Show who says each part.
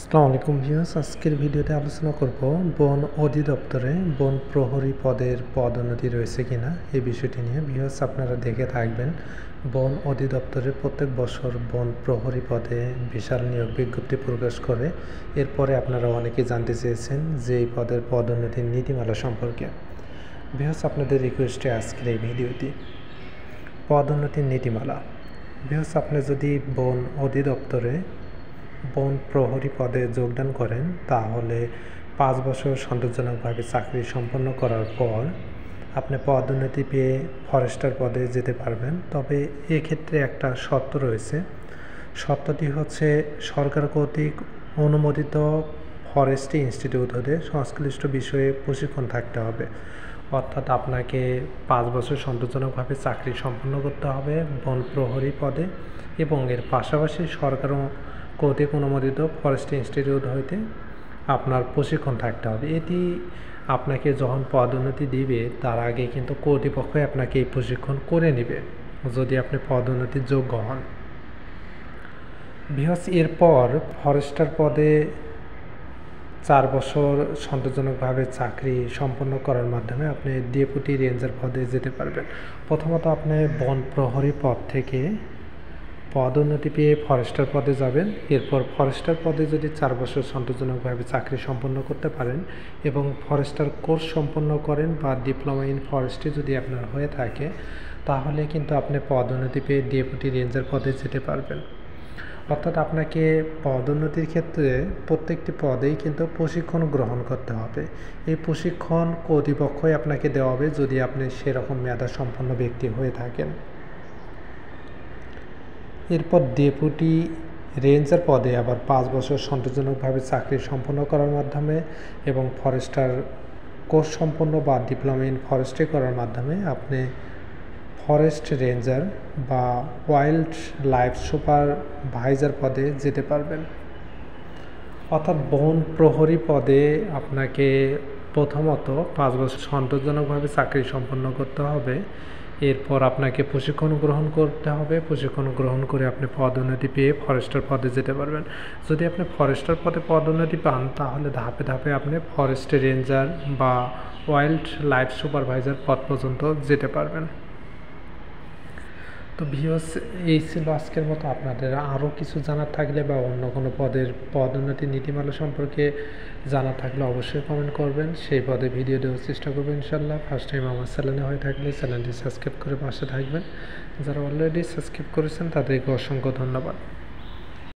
Speaker 1: আসসালামু আলাইকুম ভিউয়ার্স, আজকের ভিডিওতে আলোচনা করব বন অধিদপ্তরে বন প্রহরী পদের পদোন্নতি রয়েছে কিনা এই বিষয়টি নিয়ে। ভিউয়ার্স, আপনারা দেখে থাকবেন বন অধিদপ্তরে প্রত্যেক বছর বন প্রহরী পদে বিশাল নিয়োগ বিজ্ঞপ্তি প্রকাশ করে। এরপরে আপনারা অনেকে জানতে চেয়েছেন যে এই পদের পদোন্নতির নীতিমালা সম্পর্কে। ভিউয়ার্স, আপনাদের রিকোয়েস্টে আজকের এই ভিডিওটি পদোন্নতির নীতিমালা। ভিউয়ার্স, আপনি যদি বন অধিদপ্তরে বন প্রহরী পদে যোগদান করেন তাহলে 5 বছর সন্তোষজনকভাবে চাকরি সম্পন্ন করার পর আপনি পদোন্নতি পেয়ে ফরেস্টার পদে যেতে পারবেন। তবে এক্ষেত্রে একটা শর্ত রয়েছে। শর্তটি হচ্ছে সরকার কর্তৃক অনুমোদিত ফরেস্ট্রি ইনস্টিটিউট হতে সংশ্লিষ্ট বিষয়ে প্রশিক্ষণ থাকতে হবে। অর্থাৎ আপনাকে 5 বছর সন্তোষজনকভাবে চাকরি সম্পন্ন করতে হবে বন প্রহরী পদে, এবং এর পাশাপাশি সরকার কর্তৃক অনুমোদিত ফরেস্ট্রি ইনস্টিটিউট হইতে আপনার প্রশিক্ষণ থাকতে হবে। এটি আপনাকে যখন পদোন্নতি দিবে তার আগে কিন্তু কর্তৃপক্ষই আপনাকে এই প্রশিক্ষণ করে নেবে যদি আপনি পদোন্নতির যোগ্য হন। ভিউয়ার্স, এরপর ফরেস্টার পদে 4 বছর সন্তোষজনকভাবে চাকরি সম্পন্ন করার মাধ্যমে আপনি ডেপুটি রেঞ্জার পদে যেতে পারবেন। প্রথমত আপনি বন প্রহরী পদ থেকে পদোন্নতি পেয়ে ফরেস্টার পদে যাবেন। এরপর ফরেস্টার পদে যদি 4 বছর সন্তোষজনকভাবে চাকরি সম্পন্ন করতে পারেন এবং ফরেস্টার কোর্স সম্পন্ন করেন বা ডিপ্লোমা ইন ফরেস্ট্রি যদি আপনার হয়ে থাকে, তাহলে কিন্তু আপনি পদোন্নতি পেয়ে ডেপুটি রেঞ্জার পদে যেতে পারবেন। অর্থাৎ আপনাকে পদোন্নতির ক্ষেত্রে প্রত্যেকটি পদেই কিন্তু প্রশিক্ষণ গ্রহণ করতে হবে। এই প্রশিক্ষণ কর্তৃপক্ষই আপনাকে দেওয়া হবে যদি আপনি সেরকম মেধা সম্পন্ন ব্যক্তি হয়ে থাকেন। এরপর ডেপুটি রেঞ্জার পদে আবার 5 বছর সন্তোষজনকভাবে চাকরি সম্পন্ন করার মাধ্যমে এবং ফরেস্টার কোর্স সম্পন্ন বা ডিপ্লোমা ইন ফরেস্ট্রি করার মাধ্যমে আপনি ফরেস্ট রেঞ্জার বা ওয়াইল্ড লাইফ সুপারভাইজার পদে যেতে পারবেন। অর্থাৎ বন প্রহরী পদে আপনাকে প্রথমত 5 বছর সন্তোষজনকভাবে চাকরি সম্পন্ন করতে হবে। এরপর আপনাকে প্রশিক্ষণ গ্রহণ করতে হবে। প্রশিক্ষণ গ্রহণ করে আপনি পদোন্নতি পেয়ে ফরেস্টার পদে যেতে পারবেন। যদি আপনি ফরেস্টার পদে পদোন্নতি পান তাহলে ধাপে ধাপে আপনি ফরেস্ট রেঞ্জার বা ওয়াইল্ড লাইফ সুপারভাইজার পদ পর্যন্ত যেতে পারবেন। তো ভিউয়ার্স, এই ছিল আজকের মতো। আপনাদের আরও কিছু জানার থাকলে বা অন্য কোনো পদের পদোন্নতি নীতিমালা সম্পর্কে জানা থাকলে অবশ্যই কমেন্ট করবেন। সেই পদে ভিডিও দেওয়ার চেষ্টা করবেন ইনশাল্লাহ। ফার্স্ট টাইম আমার চ্যানেলে হয়ে থাকলে চ্যানেলটি সাবস্ক্রাইব করে পাশে থাকবেন। যারা অলরেডি সাবস্ক্রাইব করেছেন তাদেরকে অসংখ্য ধন্যবাদ।